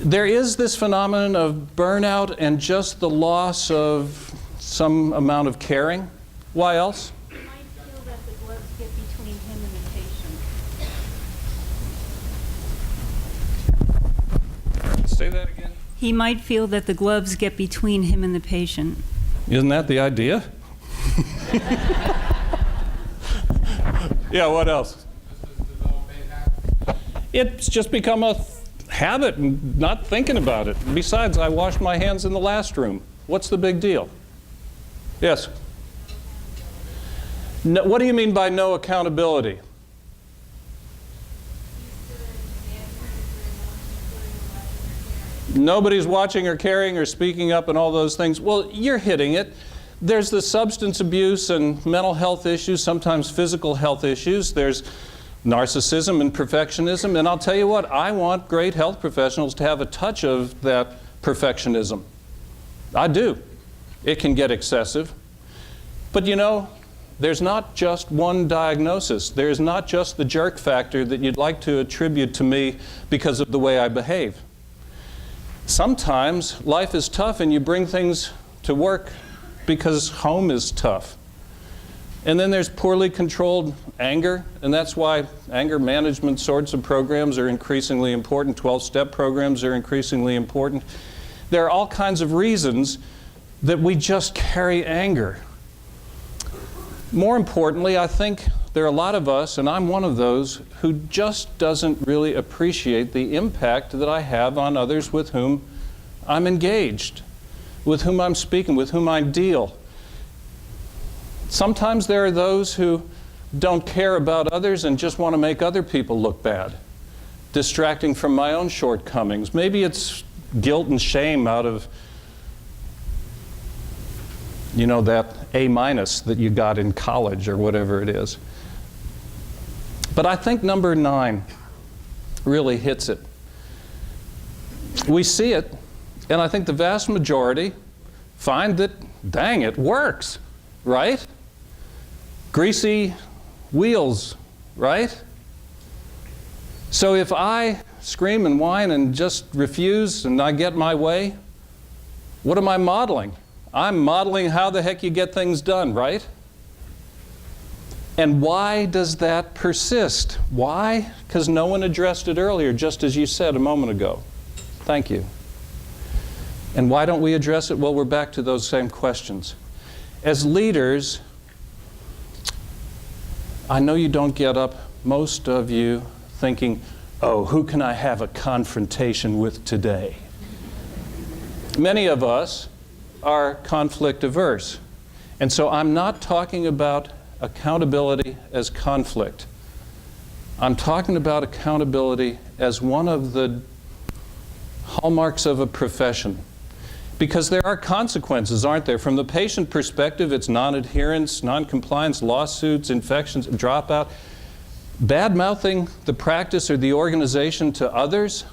There is this phenomenon of burnout and just the loss of some amount of caring. Why else? He might feel that the gloves get between him and the patient. Say that again. He might feel that the gloves get between him and the patient. Isn't that the idea? Yeah, what else? It's just become a habit and not thinking about it. Besides, I washed my hands in the last room. What's the big deal? Yes? No, what do you mean by no accountability? Nobody's watching or caring or speaking up and all those things. Well, you're hitting it. There's the substance abuse and mental health issues, sometimes physical health issues. There's narcissism and perfectionism. And I'll tell you what, I want great health professionals to have a touch of that perfectionism. I do. It can get excessive. But you know, there's not just one diagnosis. There's not just the jerk factor that you'd like to attribute to me because of the way I behave. Sometimes life is tough and you bring things to work because home is tough. And then there's poorly controlled anger, and that's why anger management sorts of programs are increasingly important. 12-step programs are increasingly important. There are all kinds of reasons that we just carry anger. More importantly, I think there are a lot of us, and I'm one of those, who just doesn't really appreciate the impact that I have on others with whom I'm engaged, with whom I'm speaking, with whom I deal. Sometimes there are those who don't care about others and just want to make other people look bad, distracting from my own shortcomings. Maybe it's guilt and shame out of, you know, that A- that you got in college or whatever it is. But I think number 9 really hits it. We see it, and I think the vast majority find that, dang, it works, right? Greasy wheels, right? So if I scream and whine and just refuse and I get my way, what am I modeling? I'm modeling how the heck you get things done, right? And why does that persist? Why? Because no one addressed it earlier, just as you said a moment ago. Thank you. And why don't we address it? Well, we're back to those same questions. As leaders, I know you don't get up, most of you, thinking, oh, who can I have a confrontation with today? Many of us are conflict averse. And so I'm not talking about accountability as conflict. I'm talking about accountability as one of the hallmarks of a profession. Because there are consequences, aren't there? From the patient perspective, it's non-adherence, non-compliance, lawsuits, infections, dropout. Bad-mouthing the practice or the organization to others.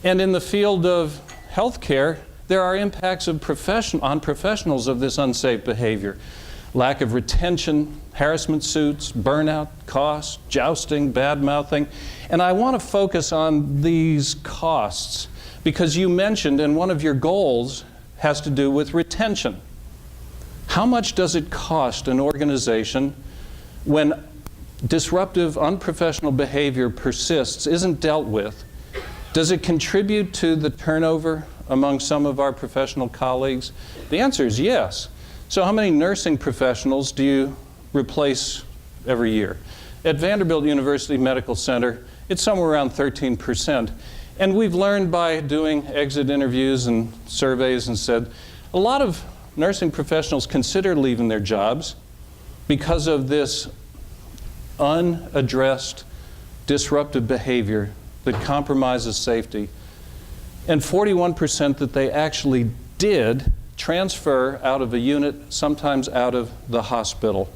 And in the field of healthcare, there are impacts of on professionals of this unsafe behavior. Lack of retention, harassment suits, burnout, costs, jousting, bad-mouthing. And I want to focus on these costs because you mentioned, and one of your goals has to do with retention. How much does it cost an organization when disruptive, unprofessional behavior persists, isn't dealt with? Does it contribute to the turnover among some of our professional colleagues? The answer is yes. So how many nursing professionals do you replace every year? At Vanderbilt University Medical Center, it's somewhere around 13%. And we've learned by doing exit interviews and surveys and said, a lot of nursing professionals consider leaving their jobs because of this unaddressed disruptive behavior that compromises safety. And 41% that they actually did transfer out of a unit, sometimes out of the hospital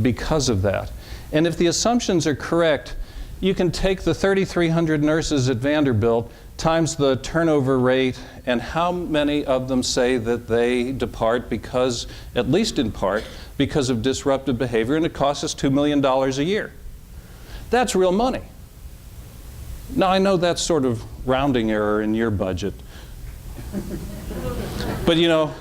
because of that. And if the assumptions are correct, you can take the 3,300 nurses at Vanderbilt times the turnover rate and how many of them say that they depart because, at least in part, because of disruptive behavior, and it costs us $2 million a year. That's real money. Now, I know that's sort of rounding error in your budget. But you know,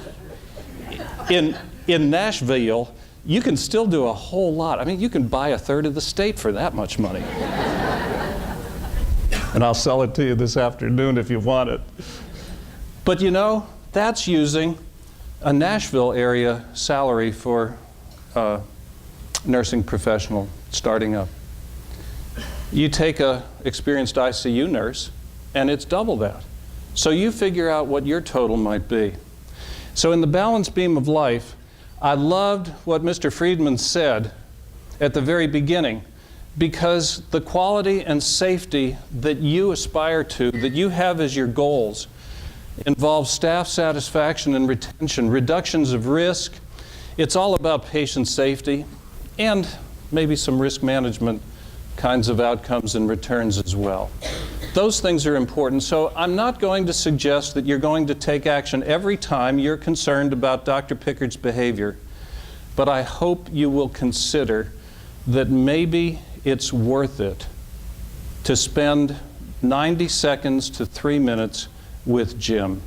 in Nashville, you can still do a whole lot. I mean, you can buy a third of the state for that much money. And I'll sell it to you this afternoon if you want it. But you know, that's using a Nashville area salary for a nursing professional starting up. You take a experienced ICU nurse, and it's double that. So you figure out what your total might be. So in the balance beam of life, I loved what Mr. Friedman said at the very beginning, because the quality and safety that you aspire to, that you have as your goals, involves staff satisfaction and retention, reductions of risk. It's all about patient safety and maybe some risk management kinds of outcomes and returns as well. Those things are important. So I'm not going to suggest that you're going to take action every time you're concerned about Dr. Pichert's behavior, but I hope you will consider that maybe it's worth it to spend 90 seconds to 3 minutes with Jim.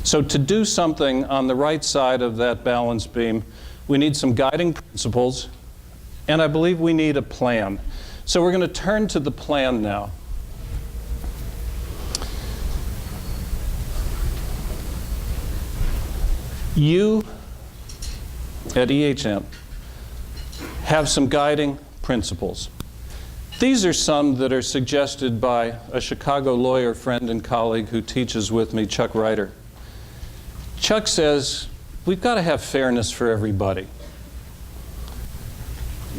So to do something on the right side of that balance beam, we need some guiding principles, and I believe we need a plan. So we're going to turn to the plan now. You at EHN have some guiding principles. These are some that are suggested by a Chicago lawyer friend and colleague who teaches with me, Chuck Reiter. Chuck says, we've got to have fairness for everybody.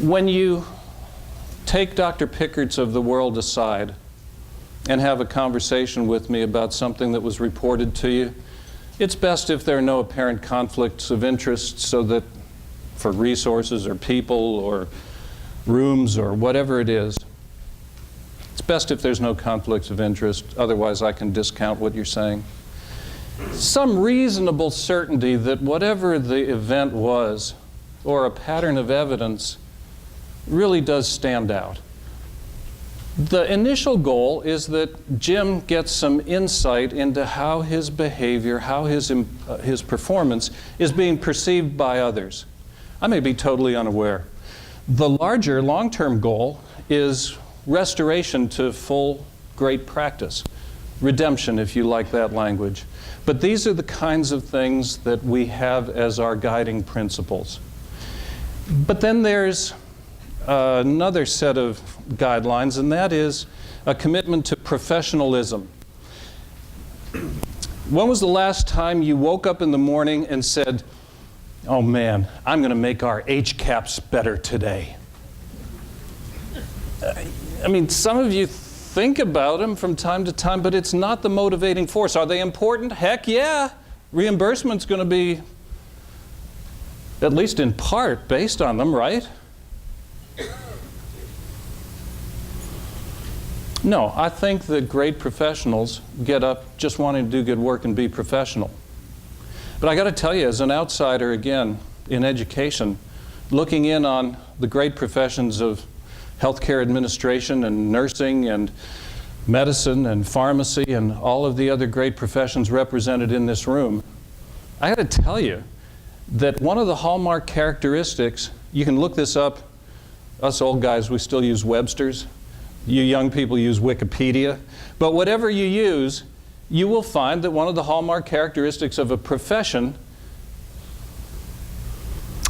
When you take Dr. Pichert's of the world aside and have a conversation with me about something that was reported to you, it's best if there are no apparent conflicts of interest, so that for resources or people or rooms or whatever it is, it's best if there's no conflicts of interest, otherwise I can discount what you're saying. Some reasonable certainty that whatever the event was, or a pattern of evidence, really does stand out. The initial goal is that Jim gets some insight into how his behavior, how his performance is being perceived by others. I may be totally unaware. The larger long-term goal is restoration to full great practice. Redemption, if you like that language. But these are the kinds of things that we have as our guiding principles. But then there's another set of guidelines, and that is a commitment to professionalism. When was the last time you woke up in the morning and said, oh man, I'm going to make our HCAPs better today? I mean, some of you think about them from time to time, but it's not the motivating force. Are they important? Heck yeah. Reimbursement's going to be, at least in part, based on them, right? No, I think that great professionals get up just wanting to do good work and be professional. But I got to tell you, as an outsider, again, in education, looking in on the great professions of healthcare administration and nursing and medicine and pharmacy and all of the other great professions represented in this room, I got to tell you that one of the hallmark characteristics, you can look this up, us old guys, we still use Webster's. You young people use Wikipedia. But whatever you use, you will find that one of the hallmark characteristics of a profession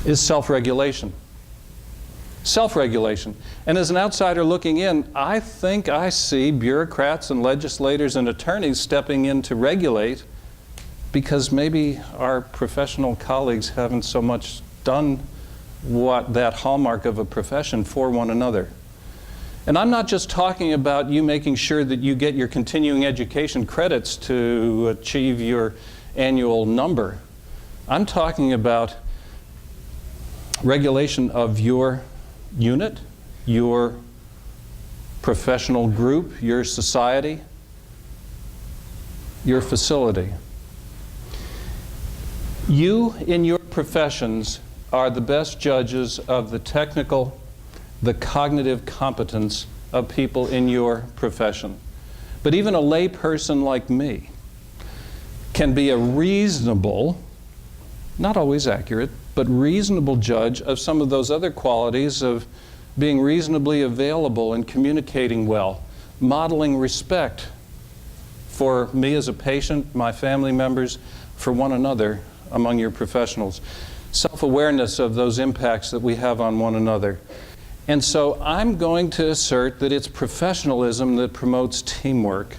is self-regulation. Self-regulation. And as an outsider looking in, I think I see bureaucrats and legislators and attorneys stepping in to regulate because maybe our professional colleagues haven't so much done what that hallmark of a profession for one another. And I'm not just talking about you making sure that you get your continuing education credits to achieve your annual number. I'm talking about regulation of your unit, your professional group, your society, your facility. You, in your professions, are the best judges of the technical, the cognitive competence of people in your profession. But even a lay person like me can be a reasonable, not always accurate, but reasonable judge of some of those other qualities of being reasonably available and communicating well, modeling respect for me as a patient, my family members, for one another among your professionals. Self-awareness of those impacts that we have on one another. And so I'm going to assert that it's professionalism that promotes teamwork,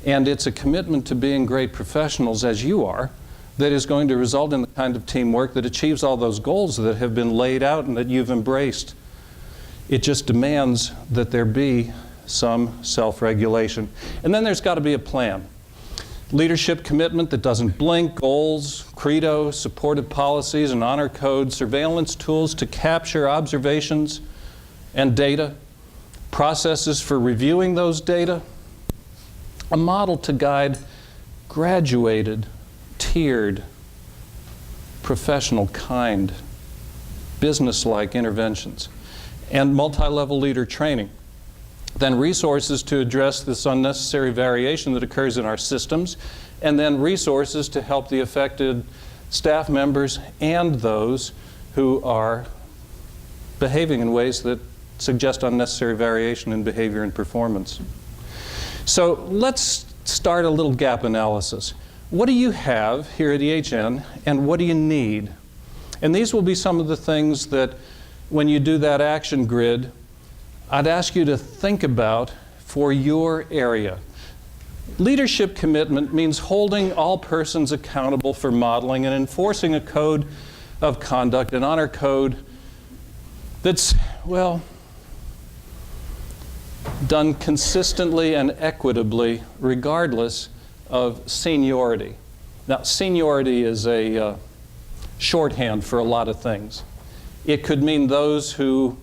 and it's a commitment to being great professionals, as you are, that is going to result in the kind of teamwork that achieves all those goals that have been laid out and that you've embraced. It just demands that there be some self-regulation. And then there's got to be a plan. Leadership commitment that doesn't blink, goals, credo, supportive policies and honor codes, surveillance tools to capture observations and data, processes for reviewing those data, a model to guide graduated, tiered, professional, kind, business-like interventions, and multi-level leader training. Then resources to address this unnecessary variation that occurs in our systems, and then resources to help the affected staff members and those who are behaving in ways that suggest unnecessary variation in behavior and performance. So let's start a little gap analysis. What do you have here at EHN, and what do you need? And these will be some of the things that, when you do that action grid, I'd ask you to think about for your area. Leadership commitment means holding all persons accountable for modeling and enforcing a code of conduct, an honor code that's, well, done consistently and equitably regardless of seniority. Now, seniority is a shorthand for a lot of things. It could mean those who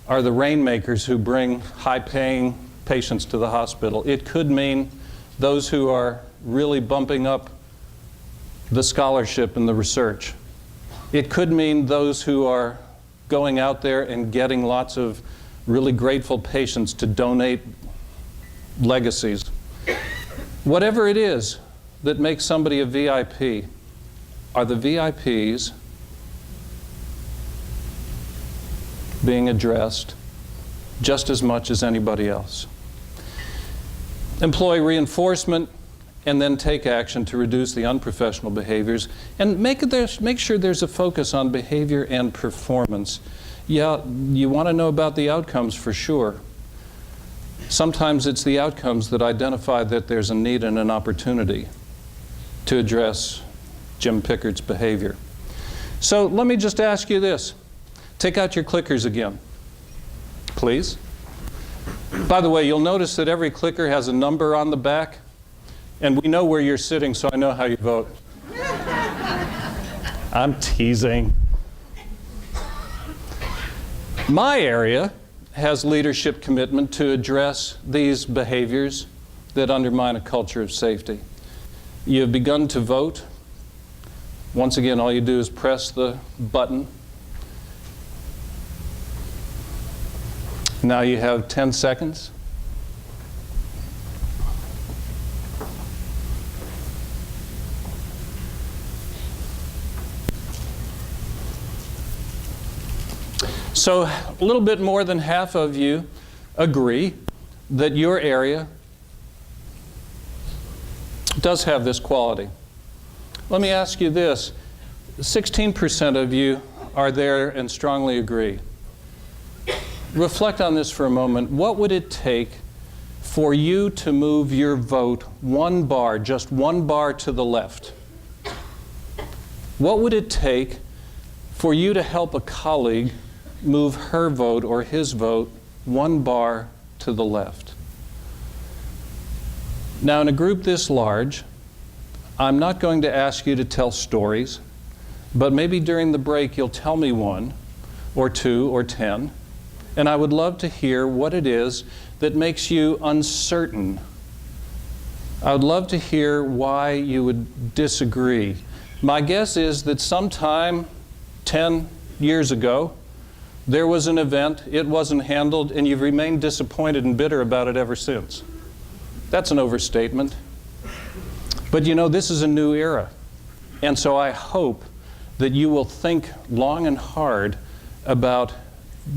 are the rainmakers who bring high-paying patients to the hospital. It could mean those who are really bumping up the scholarship and the research. It could mean those who are going out there and getting lots of really grateful patients to donate legacies. Whatever it is that makes somebody a VIP, are the VIPs being addressed just as much as anybody else? Employ reinforcement and then take action to reduce the unprofessional behaviors, and make sure there's a focus on behavior and performance. Yeah, you want to know about the outcomes for sure. Sometimes it's the outcomes that identify that there's a need and an opportunity to address Jim Pichert's behavior. So let me just ask you this. Take out your clickers again, please. By the way, you'll notice that every clicker has a number on the back, and we know where you're sitting, so I know how you vote. I'm teasing. My area has leadership commitment to address these behaviors that undermine a culture of safety. You have begun to vote. Once again, all you do is press the button. Now you have 10 seconds. So a little bit more than half of you agree that your area does have this quality. Let me ask you this. 16% of you are there and strongly agree. Reflect on this for a moment. What would it take for you to move your vote one bar, just one bar to the left? What would it take for you to help a colleague move her vote or his vote one bar to the left? Now, in a group this large, I'm not going to ask you to tell stories, but maybe during the break you'll tell me one, or two, or 10, and I would love to hear what it is that makes you uncertain. I would love to hear why you would disagree. My guess is that sometime 10 years ago, There was an event, it wasn't handled, and you've remained disappointed and bitter about it ever since. That's an overstatement. But you know, this is a new era. And so I hope that you will think long and hard about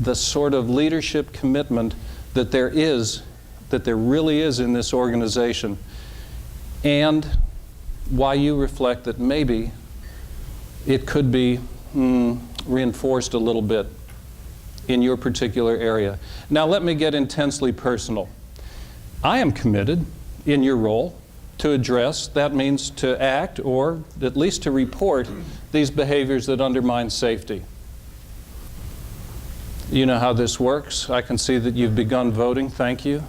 the sort of leadership commitment that there really is in this organization, and why you reflect that maybe it could be reinforced a little bit in your particular area. Now let me get intensely personal. I am committed in your role to address, that means to act or at least to report these behaviors that undermine safety. You know how this works. I can see that you've begun voting. Thank you.